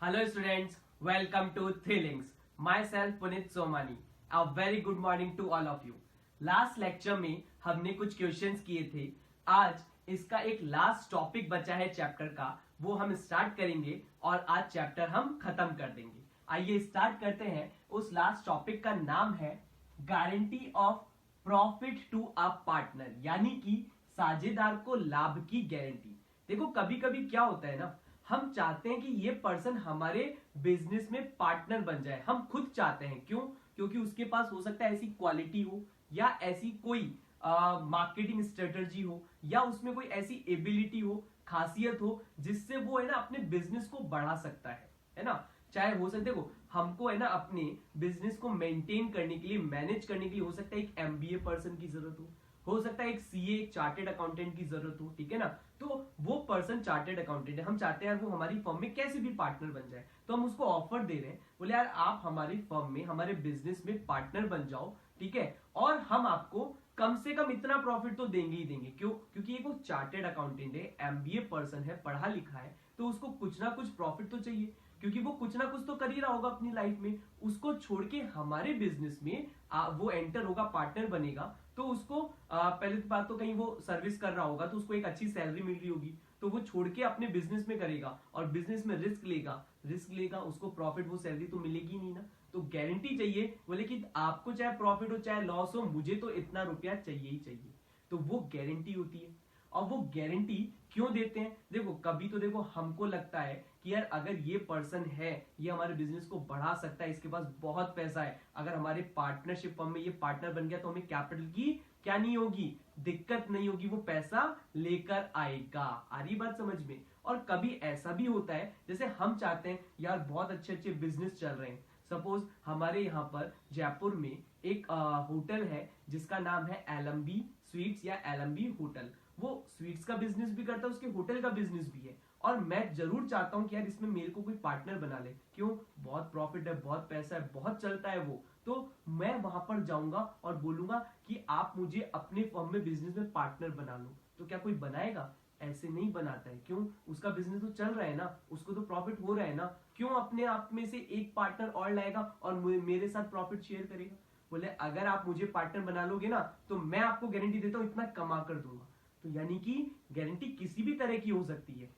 Hello students, welcome to Thrillings. Myself Punit Somani. A very good morning to all of you. Last lecture में हमने कुछ questions किए थे. आज इसका एक लास्ट टॉपिक बचा है चैप्टर का, वो हम स्टार्ट करेंगे और आज चैप्टर हम खत्म कर देंगे. आइए स्टार्ट करते हैं. उस लास्ट टॉपिक का नाम है guarantee of profit to a partner, यानी कि साझेदार को लाभ की गारंटी. देखो कभी कभी क्या होता है ना, हम चाहते हैं कि ये पर्सन हमारे बिजनेस में पार्टनर बन जाए. हम खुद चाहते हैं. क्यों? क्योंकि उसके पास हो सकता है ऐसी क्वालिटी हो या ऐसी कोई मार्केटिंग स्ट्रेटजी हो या उसमें कोई ऐसी एबिलिटी हो, खासियत हो, जिससे वो है ना अपने बिजनेस को बढ़ा सकता है ना. चाहे हो सकता है, देखो हमको है ना अपने बिजनेस को मेंटेन करने के लिए, मैनेज करने के लिए हो सकता है एक एमबीए पर्सन की जरूरत हो सकता है एक सीए, एक चार्टेड अकाउंटेंट की जरूरत हो. ठीक है ना. तो वो पर्सन चार्टेड अकाउंटेंट है, हम चाहते हैं यार वो हमारी फर्म में कैसे भी पार्टनर बन जाए. तो हम उसको ऑफर दे रहे हैं, बोले यार आप हमारी फर्म में, हमारे बिजनेस में पार्टनर बन जाओ. ठीक है. और हम आपको कम से कम इतना प्रॉफिट तो देंगे ही देंगे. क्यों? क्योंकि ये वो चार्टेड अकाउंटेंट है, एमबीए पर्सन है, पढ़ा लिखा है, तो उसको कुछ ना कुछ प्रॉफिट तो चाहिए. क्योंकि वो कुछ ना कुछ तो कर ही रहा होगा अपनी लाइफ में. उसको छोड़ के हमारे बिजनेस में वो एंटर होगा, पार्टनर बनेगा, तो उसको पहले बात तो कहीं वो सर्विस कर रहा होगा तो उसको एक अच्छी सैलरी मिल रही होगी, तो वो छोड़ के अपने बिजनेस में करेगा और बिजनेस में रिस्क लेगा, उसको प्रॉफिट, वो सैलरी तो मिलेगी नहीं ना. तो गारंटी चाहिए, बोले कि आपको चाहे प्रॉफिट हो चाहे लॉस हो, मुझे तो इतना रुपया चाहिए ही चाहिए. तो वो गारंटी होती है. और वो गारंटी क्यों देते हैं? देखो कभी तो देखो हमको लगता है कि यार अगर ये पर्सन है, ये हमारे बिजनेस को बढ़ा सकता है, इसके पास बहुत पैसा है, अगर हमारे पार्टनरशिप फर्म में ये पार्टनर बन गया तो हमें कैपिटल की क्या नहीं होगी, दिक्कत नहीं होगी, वो पैसा लेकर आएगा. आ रही बात समझ में? और कभी ऐसा भी होता है, जैसे हम चाहते हैं यार बहुत अच्छे अच्छे बिजनेस चल रहे हैं. सपोज हमारे यहाँ पर जयपुर में एक होटल है जिसका नाम है एलएमबी स्वीट्स या एलएमबी होटल. वो स्वीट्स का बिजनेस भी करता है, उसके होटल का बिजनेस भी है, और मैं जरूर चाहता हूं कि यार इसमें मेरे को कोई पार्टनर बना ले. क्यों? बहुत प्रॉफिट है, बहुत पैसा है, बहुत चलता है वो. तो मैं वहां पर जाऊंगा और बोलूंगा कि आप मुझे अपने फर्म में, बिजनेस में पार्टनर बना लो. तो क्या कोई बनाएगा? ऐसे नहीं बनाता है. क्यों? उसका बिजनेस तो चल रहा है ना, उसको तो प्रॉफिट हो रहा है ना. क्यों अपने आप में से एक पार्टनर और लाएगा और मेरे साथ प्रॉफिट शेयर करेगा? बोले अगर आप मुझे पार्टनर बना लोगे ना तो मैं आपको गारंटी देता हूं इतना कमा कर दूंगा. तो यानी कि गारंटी किसी भी तरह की हो सकती है.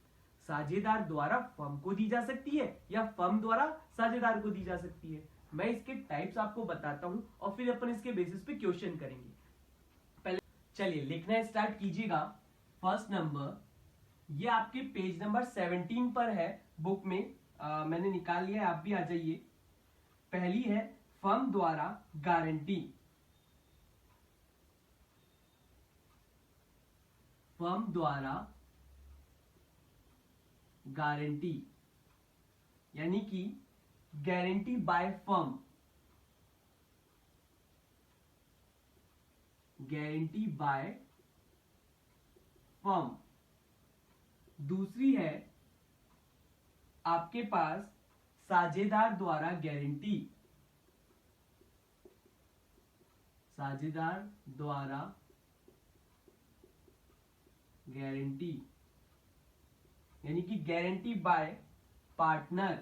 साझेदार द्वारा फर्म को दी जा सकती है या फर्म द्वारा साझेदार को दी जा सकती है. मैं इसके टाइप्स आपको बताता हूं और फिर अपन इसके बेसिस पे क्वेश्चन करेंगे. पहले चलिए लिखना स्टार्ट कीजिएगा. फर्स्ट नंबर, ये आपके पेज नंबर 17 पर है बुक में. मैंने निकाल लिया है, आप भी आ जाइए. पहली है फर्म द्वारा गारंटी. फर्म द्वारा गारंटी यानी कि guarantee by firm. Guarantee by firm. दूसरी है आपके पास साझेदार द्वारा गारंटी. साझेदार द्वारा गारंटी यानी कि guarantee by partner.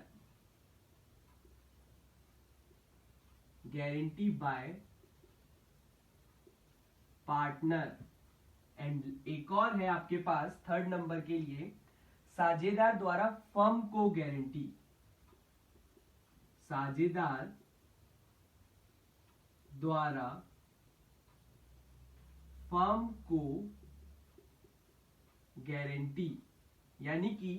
Guarantee by partner. And एक और है आपके पास थर्ड नंबर के लिए, साझेदार द्वारा फर्म को गारंटी. साझेदार द्वारा फर्म को गारंटी यानी कि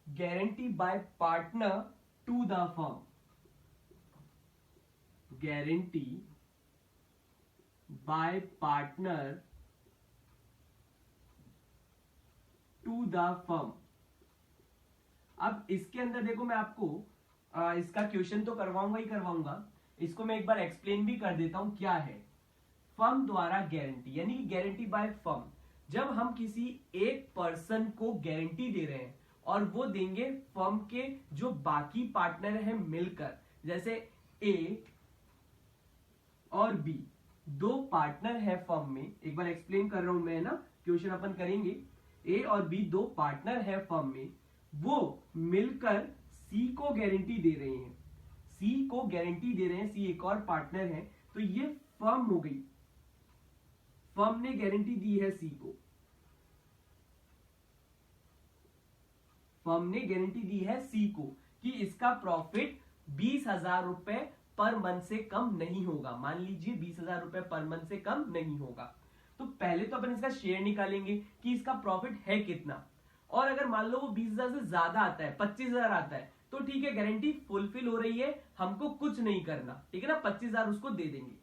guarantee by partner to the firm. Guarantee by partner to the firm. अब इसके अंदर देखो मैं आपको इसका क्वेश्चन तो करवाऊंगा ही करवाऊंगा. इसको मैं एक बार एक्सप्लेन भी कर देता हूं क्या है. फर्म द्वारा गारंटी यानी कि गारंटी बाय फर्म. जब हम किसी एक पर्सन को गारंटी दे रहे हैं और वो देंगे फर्म के जो बाकी पार्टनर हैं मिलकर, जैसे ए और बी, दो पार्टनर है फर्म में. एक बार एक्सप्लेन कर रहा हूं मैं ना, क्वेश्चन अपन करेंगे. ए और बी दो पार्टनर है फर्म में, वो मिलकर सी को गारंटी दे रहे हैं, सी को गारंटी दे रहे हैं, सी एक और पार्टनर है, तो ये फर्म हो गई, फर्म ने गारंटी दी है सी को, फर्म ने गारंटी दी है सी को कि इसका प्रॉफिट 20,000 रुपए पर मंथ से कम नहीं होगा। मान लीजिए 20,000 रुपए पर मंथ से कम नहीं होगा। तो पहले तो अपन इसका शेयर निकालेंगे कि इसका प्रॉफिट है कितना, और अगर मान लो वो 20,000 से ज्यादा आता है, 25,000 आता है, तो ठीक है, गारंटी फुलफिल हो रही है, हमको कुछ नहीं करना, ठीक है ना, 25,000 उसको दे देंगे।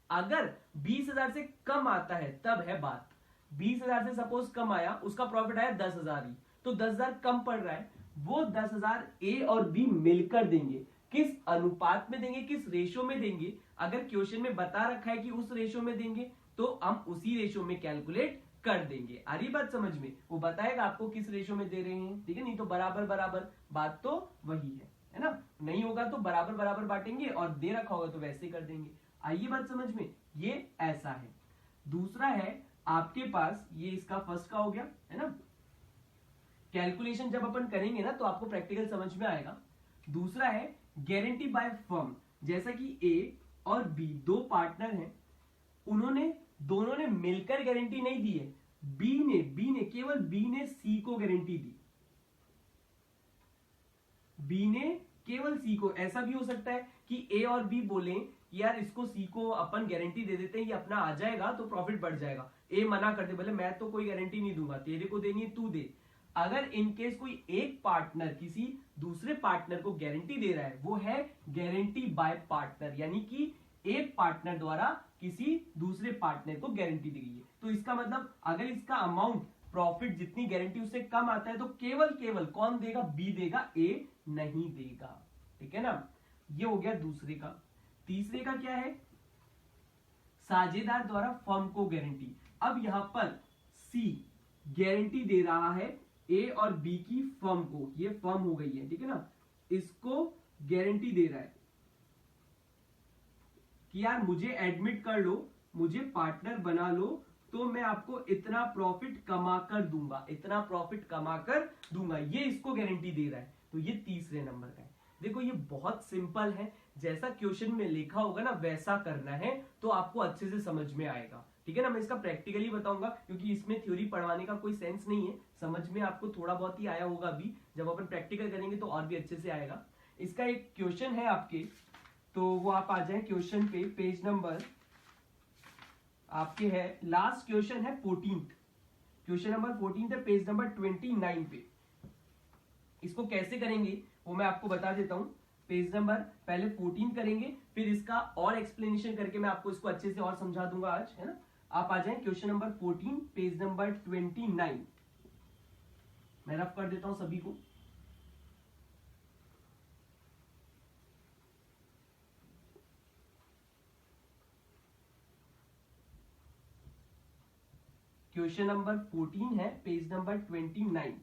अगर 20,000 से कम आता है तब है बात, 20,000 से सपोज कम आया, उसका प्रॉफिट आया 10,000 ही, तो 10,000 कम पड़ रहा है, वो 10,000 ए और बी मिलकर देंगे। किस अनुपात में देंगे, किस रेशो में देंगे, अगर क्वेश्चन में बता रखा है कि उस रेशो में देंगे तो हम उसी रेशो में कैलकुलेट कर देंगे। आ रही बात समझ में, वो बताएगा आपको किस रेशो में दे रहे हैं, ठीक है, नहीं तो बराबर बराबर, बात तो वही है ना, नहीं होगा तो बराबर बराबर बांटेंगे और दे रखा होगा तो वैसे कर देंगे। आइए बात समझ में, ये ऐसा है। दूसरा है आपके पास, ये इसका फर्स्ट का हो गया है ना, कैलकुलेशन जब अपन करेंगे ना तो आपको प्रैक्टिकल समझ में आएगा। दूसरा है गारंटी बाय फर्म, जैसा कि ए और बी दो पार्टनर हैं, उन्होंने दोनों ने मिलकर गारंटी नहीं दी है, बी ने केवल बी ने सी को गारंटी दी, बी ने केवल सी को। ऐसा भी हो सकता है कि ए और बी बोले यार इसको सी को अपन गारंटी दे देते हैं, ये अपना आ जाएगा तो प्रॉफिट बढ़ जाएगा, ए मना कर दे, बोले मैं तो कोई गारंटी नहीं दूंगा, तेरे को देनी है तू दे। अगर इनकेस कोई एक पार्टनर किसी दूसरे पार्टनर को गारंटी दे रहा है, वो है गारंटी बाय पार्टनर, यानी कि एक पार्टनर द्वारा किसी दूसरे पार्टनर को गारंटी दी गई है। तो इसका मतलब अगर इसका अमाउंट प्रॉफिट जितनी गारंटी उससे कम आता है तो केवल कौन देगा, बी देगा, ए नहीं देगा, ठीक है ना। ये हो गया दूसरे का। तीसरे का क्या है, साझेदार द्वारा फर्म को गारंटी। अब यहां पर सी गारंटी दे रहा है ए और बी की फर्म को, ये फर्म हो गई है, ठीक है ना, इसको गारंटी दे रहा है कि यार मुझे एडमिट कर लो, मुझे पार्टनर बना लो, तो मैं आपको इतना प्रॉफिट कमा कर दूंगा, इतना प्रॉफिट कमा कर दूंगा, ये इसको गारंटी दे रहा है। तो ये तीसरे नंबर का है। देखो ये बहुत सिंपल है, जैसा क्वेश्चन में लिखा होगा ना वैसा करना है तो आपको अच्छे से समझ में आएगा, ठीक है ना। मैं इसका प्रैक्टिकली बताऊंगा क्योंकि इसमें थ्योरी पढ़वाने का कोई सेंस नहीं है, समझ में आपको थोड़ा बहुत ही आया होगा, अभी जब अपन प्रैक्टिकल करेंगे तो और भी अच्छे से आएगा। इसका एक क्वेश्चन है आपके, तो वो आप आ जाए क्वेश्चन पे, पेज नंबर आपके है, लास्ट क्वेश्चन है 14, क्वेश्चन नंबर 14 है, पेज नंबर 29 पे। इसको कैसे करेंगे वो मैं आपको बता देता हूं। पेज नंबर पहले 14 करेंगे, फिर इसका और एक्सप्लेनेशन करके मैं आपको इसको अच्छे से और समझा दूंगा आज, है ना। आप आ जाएं क्वेश्चन नंबर 14 पेज नंबर 29। मैं रफ कर देता हूं सभी को। क्वेश्चन नंबर 14 है, पेज नंबर 29।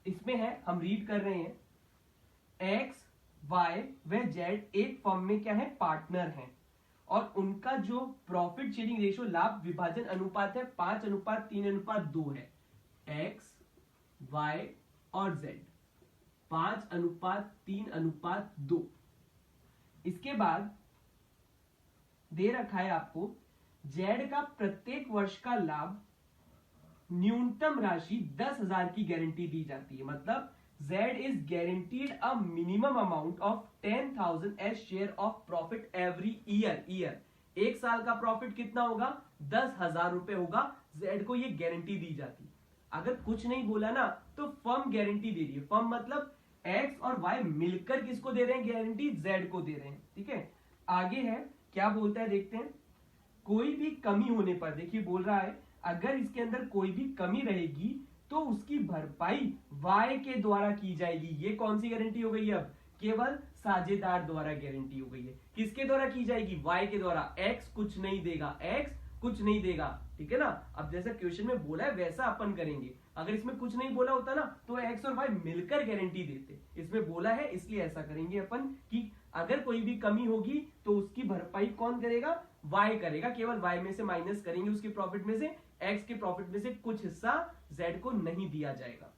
इसमें है, हम रीड कर रहे हैं, एक्स वाई व जेड एक फर्म में क्या है, पार्टनर हैं, और उनका जो प्रॉफिट शेयरिंग रेशियो लाभ विभाजन अनुपात है 5:3:2 है। एक्स वाई और जेड 5:3:2। इसके बाद दे रखा है आपको जेड का प्रत्येक वर्ष का लाभ न्यूनतम राशि 10,000 की गारंटी दी जाती है, मतलब Z is guaranteed a minimum amount of 10,000 as share of profit every year। एक साल का प्रॉफिट कितना होगा, 10,000 रुपए होगा, Z को ये गारंटी दी जाती। अगर कुछ नहीं बोला ना तो फर्म गारंटी दे रही है, फर्म मतलब X और Y मिलकर किसको दे रहे हैं गारंटी, Z को दे रहे हैं, ठीक है। आगे है क्या बोलता है देखते हैं, कोई भी कमी होने पर, देखिए बोल रहा है अगर इसके अंदर कोई भी कमी रहेगी तो उसकी भरपाई Y के द्वारा की जाएगी। ये कौन सी गारंटी हो गई, अब केवल साझेदार द्वारा गारंटी हो गई है। किसके द्वारा की जाएगी, Y के द्वारा। X कुछ नहीं देगा, X कुछ नहीं देगा, ठीक है ना। अब जैसा क्वेश्चन में बोला है वैसा अपन करेंगे। अगर इसमें कुछ नहीं बोला होता ना तो X और Y मिलकर गारंटी देते, इसमें बोला है इसलिए ऐसा करेंगे अपन कि अगर कोई भी कमी होगी तो उसकी भरपाई कौन करेगा, y करेगा, केवल y में से माइनस करेंगे उसके प्रॉफिट में से, x के प्रॉफिट में से कुछ हिस्सा z को नहीं दिया जाएगा।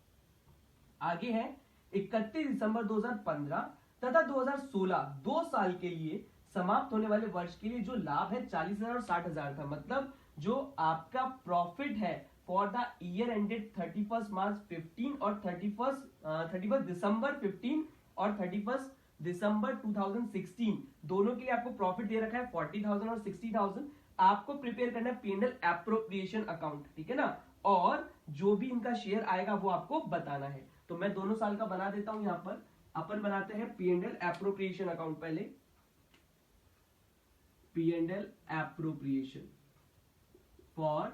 आगे है 31 दिसंबर 2015 तथा 2016 2 साल के लिए समाप्त होने वाले वर्ष के लिए जो लाभ है 40,000 और 60,000 था। मतलब जो आपका प्रॉफिट है फॉर द ईयर एंडेड 31 मार्च 15 और 31 दिसंबर 15 और 31 दिसंबर 2016 दोनों के लिए आपको प्रॉफिट दे रखा है 40,000 और 60,000। आपको प्रिपेयर करना है P&L एप्रोप्रिएशन अकाउंट, ठीक है ना, और जो भी इनका शेयर आएगा वो आपको बताना है। तो मैं दोनों साल का बना देता हूं। यहां पर अपन बनाते हैं P&L एप्रोप्रिएशन अकाउंट। पहले P&L एप्रोप्रिएशन फॉर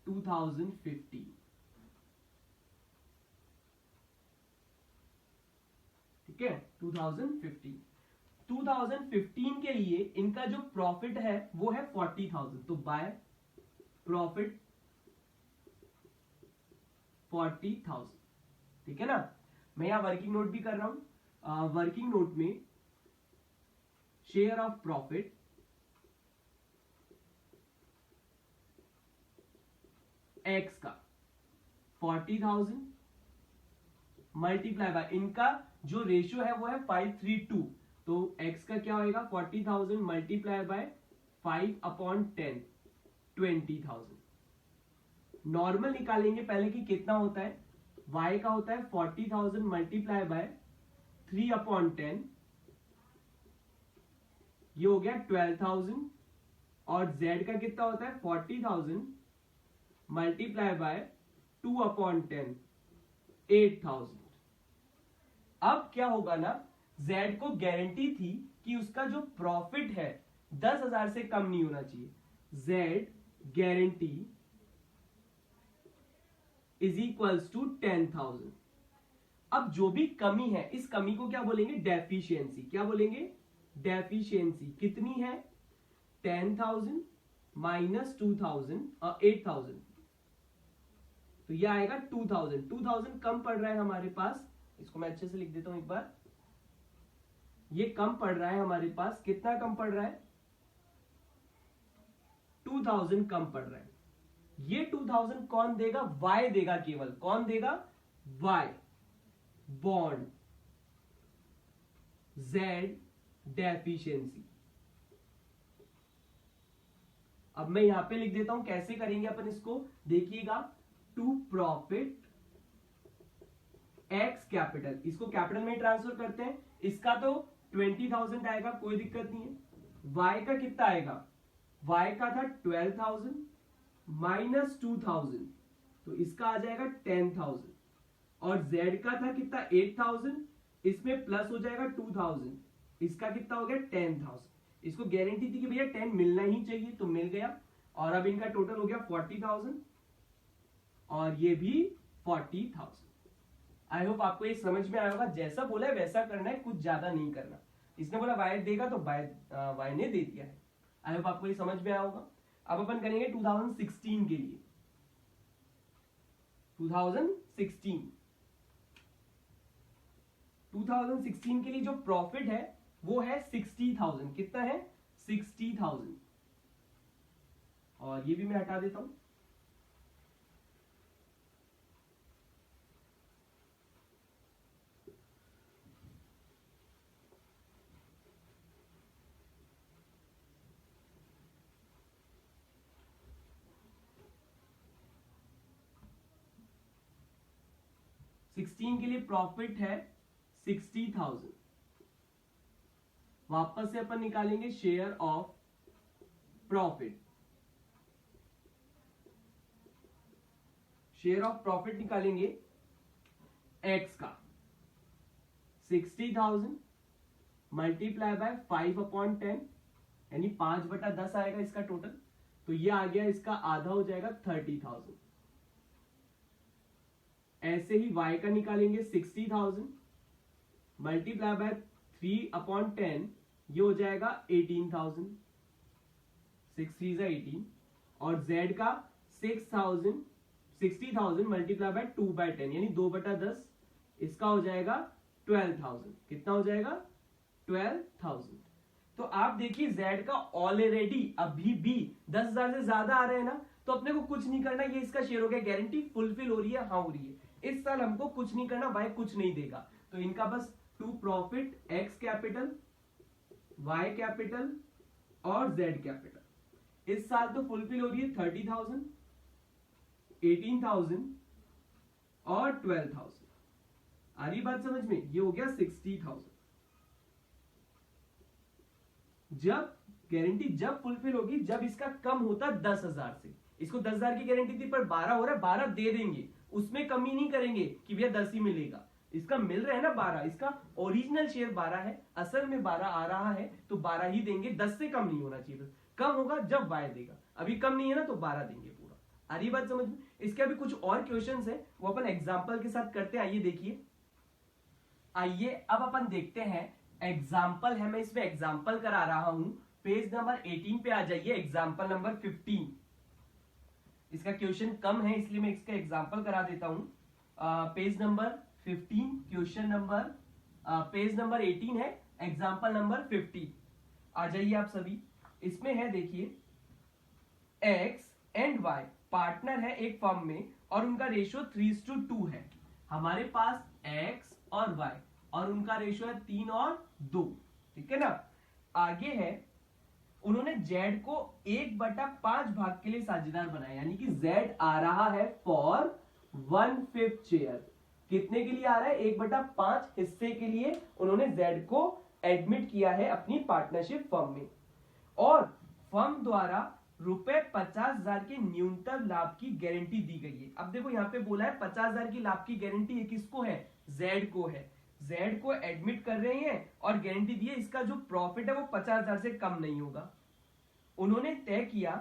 2015, ठीक है, 2015 के लिए इनका जो प्रॉफिट है वो है 40,000। तो बाय प्रॉफिट 40,000, ठीक है ना। मैं यहां वर्किंग नोट भी कर रहा हूं। वर्किंग नोट में शेयर ऑफ प्रॉफिट x का 40,000 मल्टीप्लाई बाय इनका जो रेशियो है वो है 5:3:2। तो x का क्या होगा 40,000 मल्टीप्लाई बाय 5/10 20,000। नॉर्मल निकालेंगे पहले कि कितना होता है, y का होता है 40,000 मल्टीप्लाई बाय 3/10, ये हो गया 12,000, और z का कितना होता है 40,000 मल्टीप्लाई बाय 2/10 8,000। अब क्या होगा ना, z को गारंटी थी कि उसका जो प्रॉफिट है 10,000 से कम नहीं होना चाहिए। z guarantee is equals to 10,000। अब जो भी कमी है इस कमी को क्या बोलेंगे, डेफिशिएंसी। क्या बोलेंगे, डेफिशिएंसी। कितनी है 10,000 माइनस 2,000 और 8,000, तो यह आएगा 2,000। 2,000 कम पड़ रहा है हमारे पास, इसको मैं अच्छे से लिख देता हूं एक बार। ये कम पड़ रहा है हमारे पास, कितना कम पड़ रहा है 2,000 कम पड़ रहा है। ये 2,000 कौन देगा, y देगा केवल। कौन देगा, y। Bond z deficiency. अब मैं यहां पे लिख देता हूं, कैसे करेंगे अपन इसको, देखिएगा। टू प्रॉफिट x कैपिटल, इसको कैपिटल में ट्रांसफर करते हैं। इसका तो 20,000 आएगा, कोई दिक्कत नहीं है। y का कितना आएगा, y का था 12,000 माइनस 2,000, तो इसका आ जाएगा 10,000, और z का था कितना 8,000, इसमें प्लस हो जाएगा 2,000, इसका कितना हो गया 10,000। इसको गारंटी थी कि भैया 10 मिलना ही चाहिए, तो मिल गया। और अब इनका टोटल हो गया 40,000 और ये भी 40,000। आई होप आपको ये समझ में आया होगा। जैसा बोला है वैसा करना है, कुछ ज्यादा नहीं करना। इसने बोला वाई देगा तो वाई ने दे दिया है। आई होप आपको ये समझ में आया होगा। अब अपन करेंगे 2016 के लिए। 2016 के लिए जो प्रॉफिट है वो है 60,000। कितना है 60,000, और ये भी मैं हटा देता हूं। के लिए प्रॉफिट है 60,000। वापस से अपन निकालेंगे share of profit. Share of profit निकालेंगे x का 60,000 मल्टीप्लाई बाय 5/10, यानी 5/10 आएगा इसका टोटल। तो ये आ गया, इसका आधा हो जाएगा 30,000। ऐसे ही y का निकालेंगे 60,000 मल्टीप्लाई बाय 3/10, ये हो जाएगा 18,000। 6 3 18, और z का 60,000 मल्टीप्लाई बाय 2/10, यानी 2/10, इसका हो जाएगा 12,000। कितना हो जाएगा 12,000। तो आप देखिए Z का ऑलरेडी अभी भी 10,000 से ज्यादा आ रहे हैं ना, तो अपने को कुछ नहीं करना, ये इसका शेयर हो गया, गारंटी फुलफिल हो रही है, हाँ हो रही है। इस साल हमको कुछ नहीं करना, Y कुछ नहीं देगा, तो इनका बस to profit X capital, Y capital और Z कैपिटल। इस साल तो फुलफिल हो रही है 30,000, 18,000 और 12,000। आ रही बात समझ में? ये हो गया 60,000। जब गारंटी जब फुलफिल होगी जब इसका कम होता 10,000 से। इसको 10,000 की गारंटी थी पर 12 हो रहा है, 12 दे देंगे, उसमें कमी नहीं करेंगे कि भैया 10 ही मिलेगा। इसका मिल रहा है ना 12, इसका ओरिजिनल शेयर 12 है, असल में 12 आ रहा है तो 12 ही देंगे, 10 से कम नहीं होना चाहिए। कम होगा जब Y देगा, अभी कम नहीं है ना तो 12 देंगे पूरा। आ रही बात समझ में? इसके अभी कुछ और क्वेश्चंस है, वो अपन एग्जांपल के साथ करते हैं। आइए देखिए, आइए अब अपन देखते हैं एग्जाम्पल है, मैं इसमें एग्जाम्पल करा रहा हूं। पेज नंबर 18 पे आ जाइए, एग्जाम्पल नंबर 15। इसका क्वेश्चन कम है इसलिए मैं इसका एग्जाम्पल करा देता हूं। Page number 15 question number, page number 18 है, एग्जाम्पल नंबर 15। आ जाइए आप सभी। इसमें है देखिए, X एंड Y पार्टनर है एक फर्म में और उनका रेशियो 3:2 है। हमारे पास X और Y और उनका रेशियो है 3 और 2, ठीक है ना। आगे है, उन्होंने Z को 1/5 भाग के लिए साझेदार बनाया, यानी कि Z आ रहा है फॉर 1/5 शेयर। कितने के लिए आ रहा है? 1/5 हिस्से के लिए उन्होंने Z को एडमिट किया है अपनी पार्टनरशिप फर्म में, और फर्म द्वारा ₹50,000 के न्यूनतम लाभ की गारंटी दी गई है। अब देखो यहाँ पे बोला है 50,000 की लाभ की गारंटी किसको है? Z को है। Z को एडमिट कर रहे हैं और गारंटी दी है, इसका जो प्रॉफिट है वो 50,000 से कम नहीं होगा। उन्होंने तय किया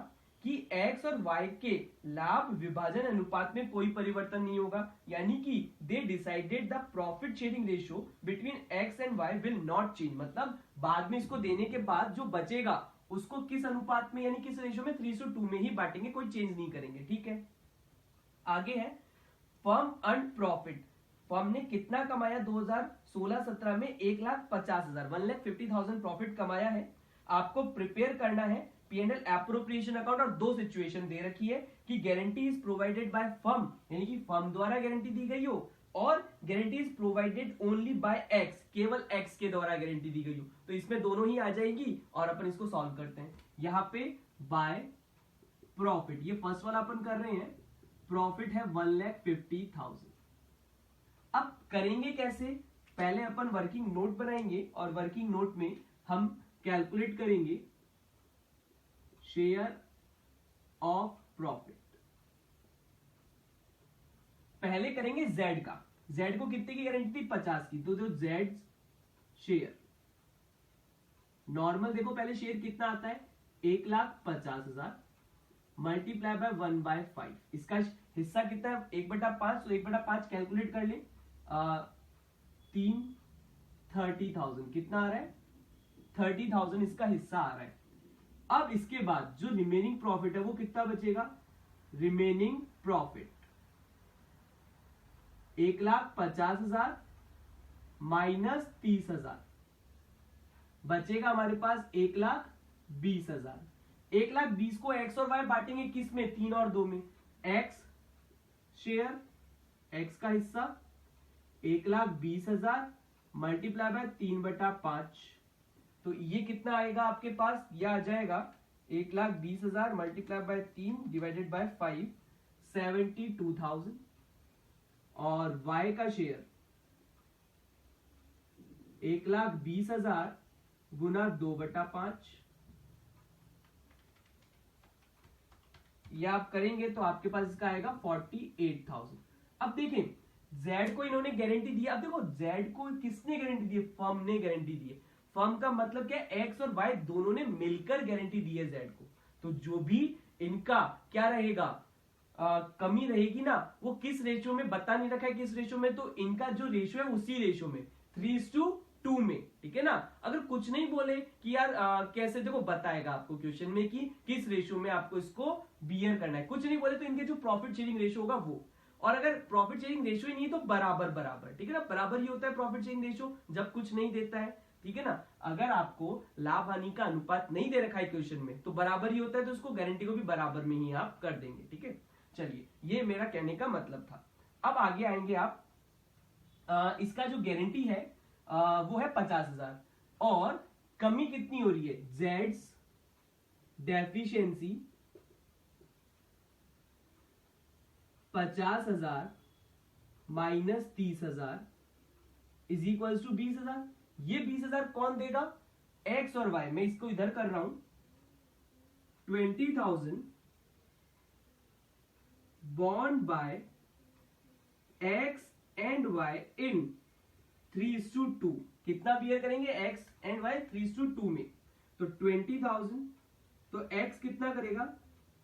कि X और Y के लाभ विभाजन अनुपात में कोई परिवर्तन नहीं होगा, यानी कि they decided the profit sharing ratio between X and Y will not change. मतलब बाद में इसको देने के बाद जो बचेगा उसको किस अनुपात में, यानी किस रेशियो में, 3:2 में ही बांटेंगे, कोई चेंज नहीं करेंगे, ठीक है। आगे है, फर्म अर्न प्रॉफिट। फर्म ने कितना कमाया 2016-17 में? 1,50,000, 1,50,000 प्रॉफिट कमाया है। आपको प्रिपेयर करना है P&L एप्रोप्रिएशन अकाउंट, और दो सिचुएशन दे रखी है कि guarantee is provided by firm, यानी कि फर्म द्वारा गारंटी दी गई हो, और guarantee is provided only by X, केवल X के द्वारा गारंटी दी गई हो। तो इसमें दोनों ही आ जाएगी और अपन इसको सॉल्व करते हैं। यहां पे बाय प्रॉफिट, ये फर्स्ट वाला अपन कर रहे हैं, प्रॉफिट है 1,50,000। अब करेंगे कैसे? पहले अपन वर्किंग नोट बनाएंगे और वर्किंग नोट में हम कैलकुलेट करेंगे शेयर ऑफ प्रॉफिट। पहले करेंगे Z का। Z को कितने की गारंटी थी? 50 की। तो जो Z शेयर नॉर्मल, देखो पहले शेयर कितना आता है? 1,50,000 मल्टीप्लाई बाय 1/5। इसका हिस्सा कितना है? 1/5, तो 1/5 कैलकुलेट कर ले, 30,000 कितना आ रहा है? 30,000 इसका हिस्सा आ रहा है। अब इसके बाद जो रिमेनिंग प्रॉफिट है वो कितना बचेगा? रिमेनिंग प्रॉफिट 1,50,000 माइनस 30,000 बचेगा हमारे पास 1,20,000। 1,20,000 को X और Y बांटेंगे किस में? 3 और 2 में। X शेयर, X का हिस्सा 1,20,000 मल्टीप्लाई बाय 3/5, तो ये कितना आएगा आपके पास? ये आ जाएगा 1,20,000 मल्टीप्लाई बाय 3 डिवाइडेड बाय 5, 72,000। और Y का शेयर 1,20,000 गुना 2/5, ये आप करेंगे तो आपके पास इसका आएगा 48,000। अब देखें, Z को इन्होंने गारंटी दी। अब देखो Z को किसने गारंटी दी? फर्म ने गारंटी दी है। फर्म का मतलब क्या? X और Y दोनों ने मिलकर गारंटी दी है Z को। तो जो भी इनका क्या रहेगा, कमी रहेगी ना, वो किस रेशियो में बता नहीं रखा है, किस रेशियो में, तो इनका जो रेशियो है उसी रेशियो में, 3:2 में, ठीक है ना। अगर कुछ नहीं बोले कि यार कैसे, देखो बताएगा आपको क्वेश्चन में कि किस रेशियो में आपको इसको बियर करना है। कुछ नहीं बोले तो इनके जो प्रॉफिट शेयरिंग रेशियो होगा वो, और अगर प्रॉफिट शेयरिंग रेशियो ही नहीं तो बराबर बराबर, ठीक है ना। बराबर ही होता है प्रॉफिट शेयरिंग रेशियो जब कुछ नहीं देता है। ठीक है ना। अगर आपको लाभ हानि का अनुपात नहीं दे रखा है क्वेश्चन में तो बराबर ही होता है, तो उसको गारंटी को भी बराबर में ही आप कर देंगे। ठीक है, चलिए ये मेरा कहने का मतलब था। अब आगे आएंगे आप, इसका जो गारंटी है वो है 50,000 और कमी कितनी हो रही है, जेड्स deficiency 50,000 minus 30,000 is equal to 20,000। ये 20,000 कौन देगा, एक्स और वाई। मैं इसको इधर कर रहा हूं, 20,000 bond by X and Y in 3:2। कितना बियर करेंगे, एक्स एंड वाई 3:2 में। तो 20,000, तो एक्स कितना करेगा,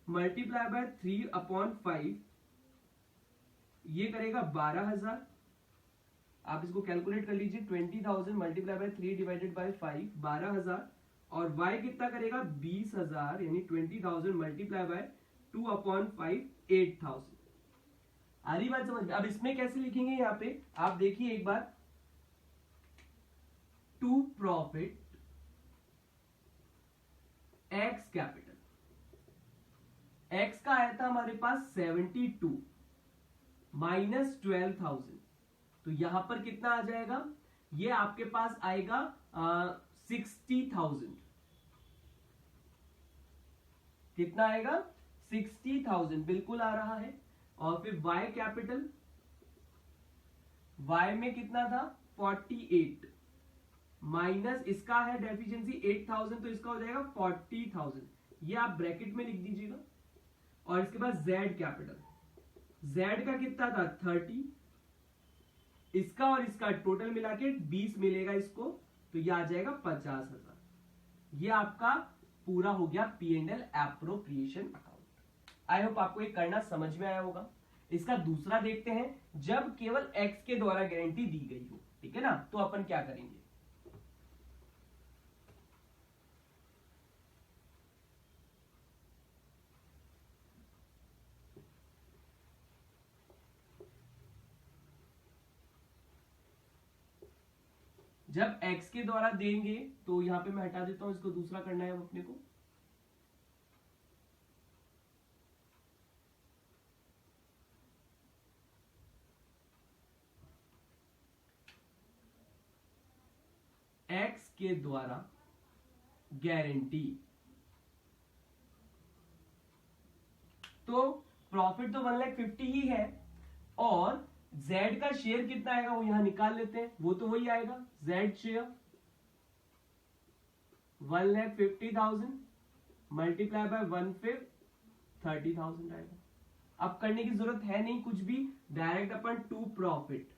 मल्टीप्लाई बाय 3/5, ये करेगा 12,000। आप इसको कैलकुलेट कर लीजिए, 20,000 मल्टीप्लाई बाय 3 डिवाइडेड बाय 5, 12,000। और y कितना करेगा, 20,000, यानी 20,000 मल्टीप्लाई बाय 2/5, 8,000। आ रही बात समझ में। अब इसमें कैसे लिखेंगे, यहाँ पे आप देखिए एक बार, two profit X capital, X का आया था हमारे पास 72 माइनस 12,000, तो यहां पर कितना आ जाएगा, ये आपके पास आएगा 60,000। कितना आएगा, 60,000 बिल्कुल आ रहा है। और फिर y कैपिटल, y में कितना था 48 माइनस इसका है डेफिशिएंसी 8,000, तो इसका हो जाएगा 40,000। ये आप ब्रैकेट में लिख दीजिएगा। और इसके बाद z कैपिटल, z का कितना था 30, इसका और इसका टोटल मिला के 20 मिलेगा इसको, तो ये आ जाएगा 50,000। ये आपका पूरा हो गया P&L appropriation account. I hope आपको ये करना समझ में आया होगा। इसका दूसरा देखते हैं, जब केवल x के द्वारा गारंटी दी गई हो, ठीक है ना, तो अपन क्या करेंगे। जब x के द्वारा देंगे तो यहां पे मैं हटा देता हूं, इसको दूसरा करना है अब अपने को। x के द्वारा गारंटी, तो प्रॉफिट तो 1,50,000 ही है, और z का शेयर कितना आएगा वो यहां निकाल लेते हैं, वो तो वही आएगा, z शेयर 1,50,000 मल्टीप्लाई बाय 1/5, 30,000 आएगा। अब करने की जरूरत है नहीं कुछ भी, डायरेक्ट अपन टू प्रॉफिट,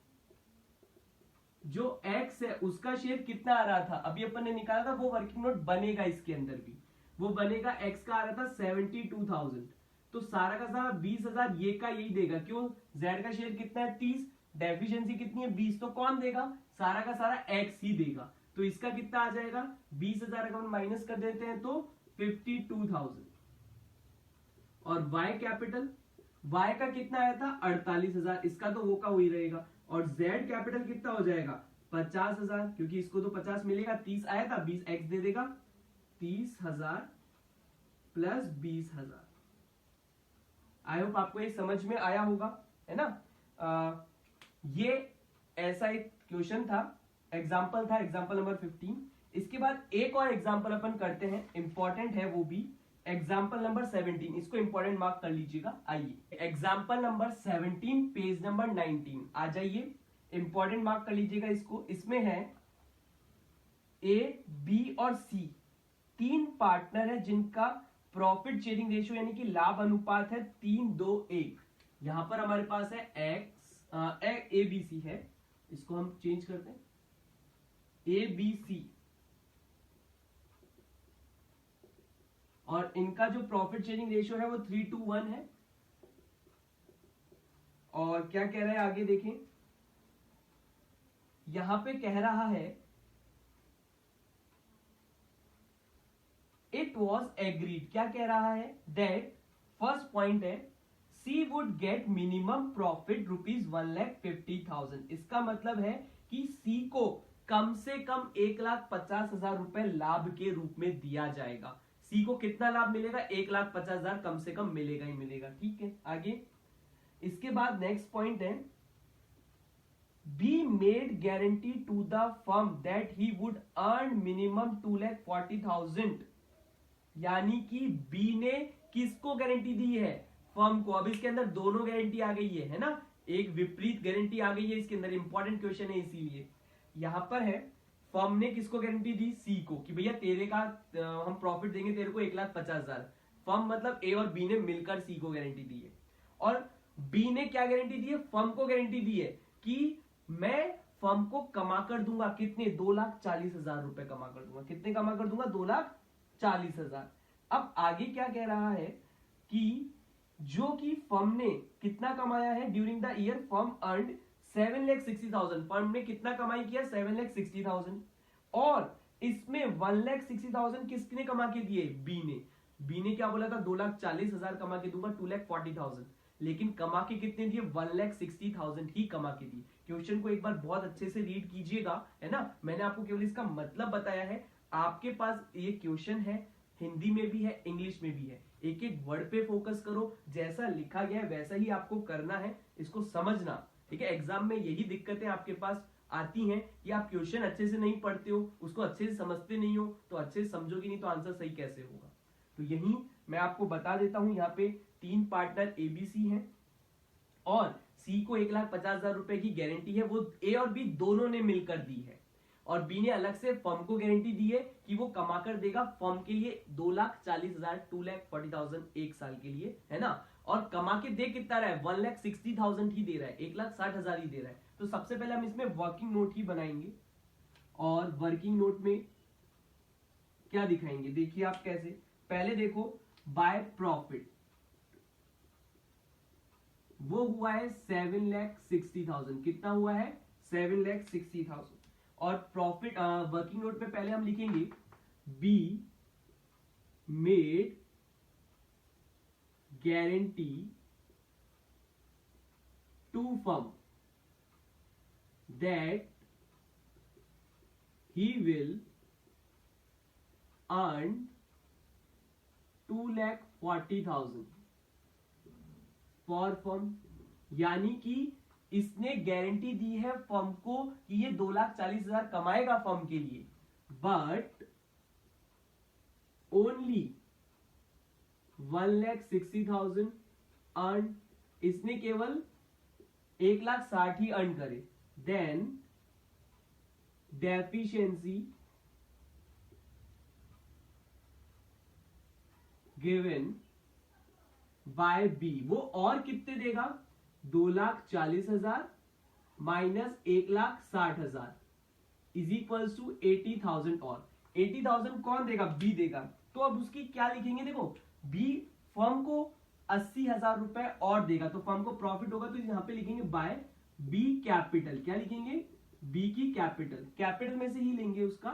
जो x है उसका शेयर कितना आ रहा था अभी अपन ने निकाला था, वो वर्किंग नोट बनेगा इसके अंदर भी, वो बनेगा। x का आ रहा था 72,000, तो सारा का सारा 20,000 ये का यही देगा। क्यों, z का शेयर कितना है 30, डेफिशिएंसी कितनी है 20, तो कौन देगा, सारा का सारा x ही देगा। तो इसका कितना आ जाएगा, 20,000 का माइनस कर देते हैं तो 52,000। और y कैपिटल, y का कितना आया था 48,000, इसका तो वो का वही रहेगा। और z कैपिटल कितना हो जाएगा 50,000, क्योंकि इसको तो 50 मिलेगा, 30 आया था 20 x दे देगा, 30,000 प्लस 20,000। आई होप आपको ये समझ में आया होगा, है ना। ये ऐसा एक क्वेश्चन था, एग्जाम्पल था, एग्जाम्पल नंबर 15। इसके बाद एक और एग्जाम्पल अपन करते हैं, इंपॉर्टेंट है वो भी, एग्जाम्पल नंबर 17। इसको इंपॉर्टेंट मार्क कर लीजिएगा। आइए एग्जाम्पल नंबर 17 पेज नंबर 19 आ जाइए, इंपॉर्टेंट मार्क कर लीजिएगा इसको। इसमें है A, B और C, तीन पार्टनर है जिनका प्रॉफिट शेयरिंग रेशियो यानी कि लाभ अनुपात है 3:2:1। यहां पर हमारे पास है ABC है, इसको हम चेंज करते हैं ABC, और इनका जो प्रॉफिट शेयरिंग रेशियो है वो 3:1 है। और क्या कह रहा है आगे देखें, यहां पे कह रहा है इट वॉज एग्रीड, क्या कह रहा है, दैट फर्स्ट पॉइंट है सी वुड गेट मिनिमम प्रॉफिट ₹1,50,000। इसका मतलब है कि सी को कम से कम 1,50,000 रुपए लाभ के रूप में दिया जाएगा। सी को कितना लाभ मिलेगा? 1,50,000 कम से कम मिलेगा ही मिलेगा। ठीक है, आगे इसके बाद नेक्स्ट पॉइंट है, B made guarantee to the firm that he would earn minimum 2,40,000। यानी कि बी ने किसको गारंटी दी है? फर्म को। अब इसके अंदर दोनों गारंटी आ गई है ना, एक विपरीत गारंटी आ गई है इसके अंदर, इंपॉर्टेंट क्वेश्चन है इसीलिए। यहां पर है फर्म ने किसको गारंटी दी? सी को, कि भैया तेरे का हम प्रॉफिट देंगे तेरे को 1,50,000। फर्म मतलब ए और बी ने मिलकर सी को गारंटी दी है। और बी ने क्या गारंटी दी है? फर्म को गारंटी दी है कि मैं फर्म को कमा कर दूंगा कितने? 2,40,000 रुपए कमा कर दूंगा। कितने कमा कर दूंगा? 2,40,000। अब आगे क्या कह रहा है कि जो कि फर्म ने कितना कमाया है during the year, firm earned 7,60,000। Firm ने कितना कमाई किया? 7,60,000। और इसमें 1,60,000 किसने कमा के दिए? बी ने। बी ने क्या बोला था? 2,40,000 कमा के दूंगा, 2,40,000। लेकिन कमा के कितने दिए? 1,60,000 ही कमा के दिए। क्वेश्चन को एक बार बहुत अच्छे से रीड कीजिएगा, है ना। मैंने आपको केवल इसका मतलब बताया है। आपके पास ये क्वेश्चन है, हिंदी में भी है, इंग्लिश में भी है। एक एक वर्ड पे फोकस करो, जैसा लिखा गया है वैसा ही आपको करना है, इसको समझना। ठीक है, एग्जाम में यही दिक्कतें आपके पास आती हैं कि आप क्वेश्चन अच्छे से नहीं पढ़ते हो, उसको अच्छे से समझते नहीं हो, तो अच्छे से समझोगे नहीं तो आंसर सही कैसे होगा। तो यही मैं आपको बता देता हूं, यहाँ पे 3 पार्टनर एबीसी हैं और सी को 1,50,000 रुपए की गारंटी है, वो ए और बी दोनों ने मिलकर दी है। और बी ने अलग से फर्म को गारंटी दी है कि वो कमा कर देगा फर्म के लिए 2,40,000, 2,40,000 एक साल के लिए, है ना। और कमा के दे कितना रहा है? 1,60,000 ही दे रहा है, 1,60,000 ही दे रहा है। तो सबसे पहले हम इसमें वर्किंग नोट ही बनाएंगे। और वर्किंग नोट में क्या दिखाएंगे? देखिए आप कैसे, पहले देखो बाय प्रॉफिट वो हुआ है 7,60,000। कितना हुआ है? 7,60,000। और प्रॉफिट वर्किंग नोट में पहले हम लिखेंगे B made guarantee to firm that he will earn 2,40,000 for firm. यानी कि इसने गारंटी दी है फर्म को कि ये 2,40,000 कमाएगा फर्म के लिए, बट ओनली 1,60,000 अर्न। इसने केवल 1,60,000 ही अर्न करे। Then deficiency given by B, वो और कितने देगा? 2,40,000 माइनस 1,60,000 इज इक्वल्स टू 80,000। और 80,000 कौन देगा? बी देगा। तो अब उसकी क्या लिखेंगे? देखो, बी फर्म को 80,000 रुपए और देगा, तो फर्म को प्रॉफिट होगा, तो यहां पे लिखेंगे बाय बी कैपिटल। क्या लिखेंगे? बी की कैपिटल, कैपिटल में से ही लेंगे उसका,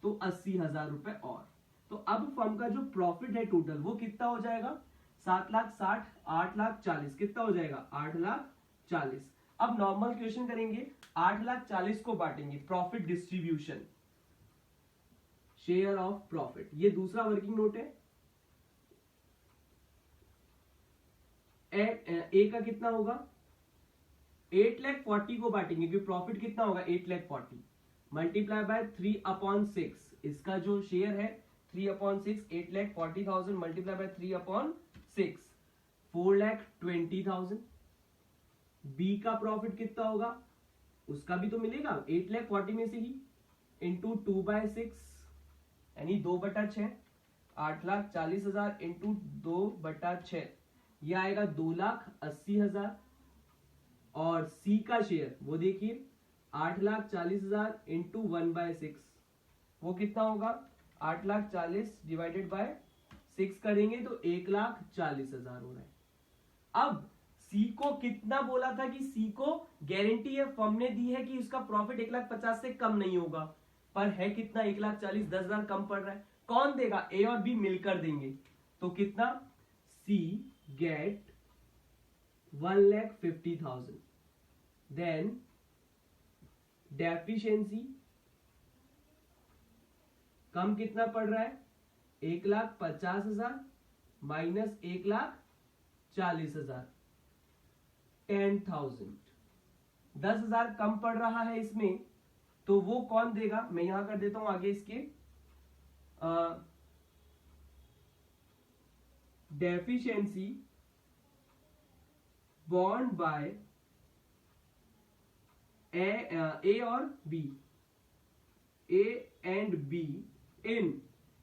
तो 80,000 रुपए और। तो अब फर्म का जो प्रॉफिट है टोटल वो कितना हो जाएगा? 7,60,000, 8,40,000, कितना हो जाएगा? 8,40,000। अब नॉर्मल क्वेश्चन करेंगे, 8,40,000 को बांटेंगे, profit distribution, share of profit. ये दूसरा वर्किंग नोट है। ए का कितना होगा? 8,40,000 को बांटेंगे, क्योंकि प्रॉफिट कितना होगा? 8,40,000 मल्टीप्लाई बाय 3/6। इसका जो शेयर है 3/6, 8,40,000 मल्टीप्लाई बाय 3/6, 4,20,000। बी का प्रॉफिट कितना होगा? उसका भी तो मिलेगा 8,40,000 में से ही, इंटू 2/6 यानी 2/6, 8,40,000 इंटू 2/6, यह आएगा 2,80,000। और सी का शेयर वो देखिए 8,40,000 इंटू 1/6, वो कितना होगा? 8,40,000 डिवाइडेड बाय 6 करेंगे तो 1,40,000 हो रहा है। अब सी को कितना बोला था कि सी को गारंटी है, फर्म ने दी है कि उसका प्रॉफिट 1,50,000 से कम नहीं होगा, पर है कितना? 1,40,000, 10,000 कम पड़ रहा है। कौन देगा? ए और बी मिलकर देंगे। तो कितना? सी गेट 1,50,000। देन डेफिशिएंसी कम कितना पड़ रहा है, 1,50,000 माइनस 1,40,000, 10,000। 10,000 कम पड़ रहा है इसमें, तो वो कौन देगा, मैं यहां कर देता हूं आगे इसके डेफिशिएंसी बॉन्ड बाय ए और बी, ए एंड बी इन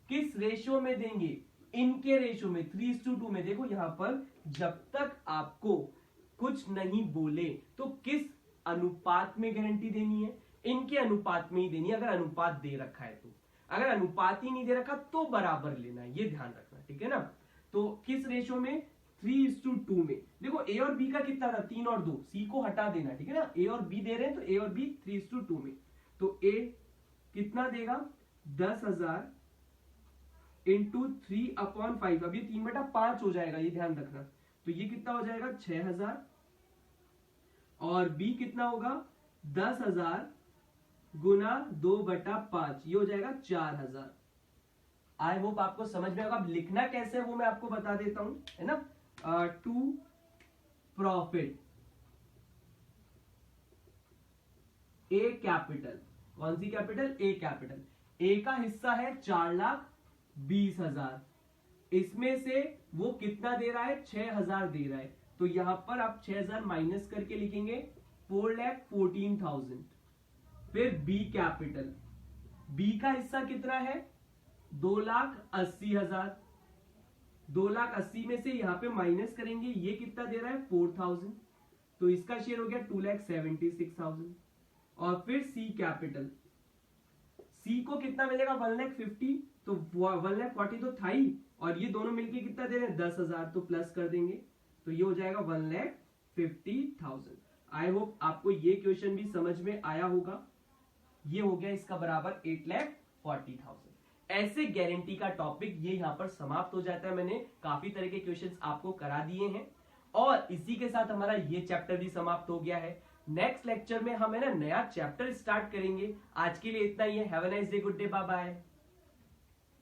किस रेशियो में देंगे, इनके रेशियो में 3:2 में। देखो यहां पर जब तक आपको कुछ नहीं बोले तो किस अनुपात में गारंटी देनी है, इनके अनुपात में ही देनी है, अगर अनुपात दे रखा है तो। अगर अनुपात ही नहीं दे रखा तो बराबर लेना है, ये ध्यान रखना, ठीक है ना। तो किस रेशियो में, 3:2 में। देखो ए और बी का कितना था, 3 और 2, सी को हटा देना, ठीक है ना। ए और बी दे रहे हैं तो ए और बी 3:2 में। तो ए कितना देगा, 10,000 इंटू 3/5। अब ये 3/5 हो जाएगा, ये ध्यान रखना। तो ये कितना हो जाएगा, 6,000। और बी कितना होगा, 10,000 गुना 2/5, ये हो जाएगा 4,000। आई होप आपको समझ में होगा। अब लिखना कैसे है वो मैं आपको बता देता हूं, है ना। टू प्रॉफिट ए कैपिटल, कौन सी कैपिटल, ए कैपिटल। ए का हिस्सा है 4,20,000, इसमें से वो कितना दे रहा है, 6,000 दे रहा है। तो यहां पर आप 6,000 माइनस करके लिखेंगे 4,14,000। फिर बी कैपिटल, बी का हिस्सा कितना है, 2,80,000। 2,80,000 में से यहां पे माइनस करेंगे, ये कितना दे रहा है, 4,000। तो इसका शेयर हो गया 2,76,000। और फिर सी कैपिटल, सी को कितना मिलेगा, 1,50,000। तो 1,40,000 तो था ही, और ये दोनों मिलके कितना दे रहे हैं, 10,000। तो प्लस कर देंगे, तो ये हो जाएगा 1,50,000। आई होप आपको ये क्वेश्चन भी समझ में आया होगा। ये हो गया इसका बराबर 8,40,000। ऐसे गारंटी का टॉपिक ये यहां पर समाप्त हो जाता है। मैंने काफी तरह के क्वेश्चंस आपको करा दिए हैं, और इसी के साथ हमारा ये चैप्टर भी समाप्त हो गया है। नेक्स्ट लेक्चर में हम है ना नया चैप्टर स्टार्ट करेंगे। आज के लिए इतना ही है। Have a nice day, good day, bye bye.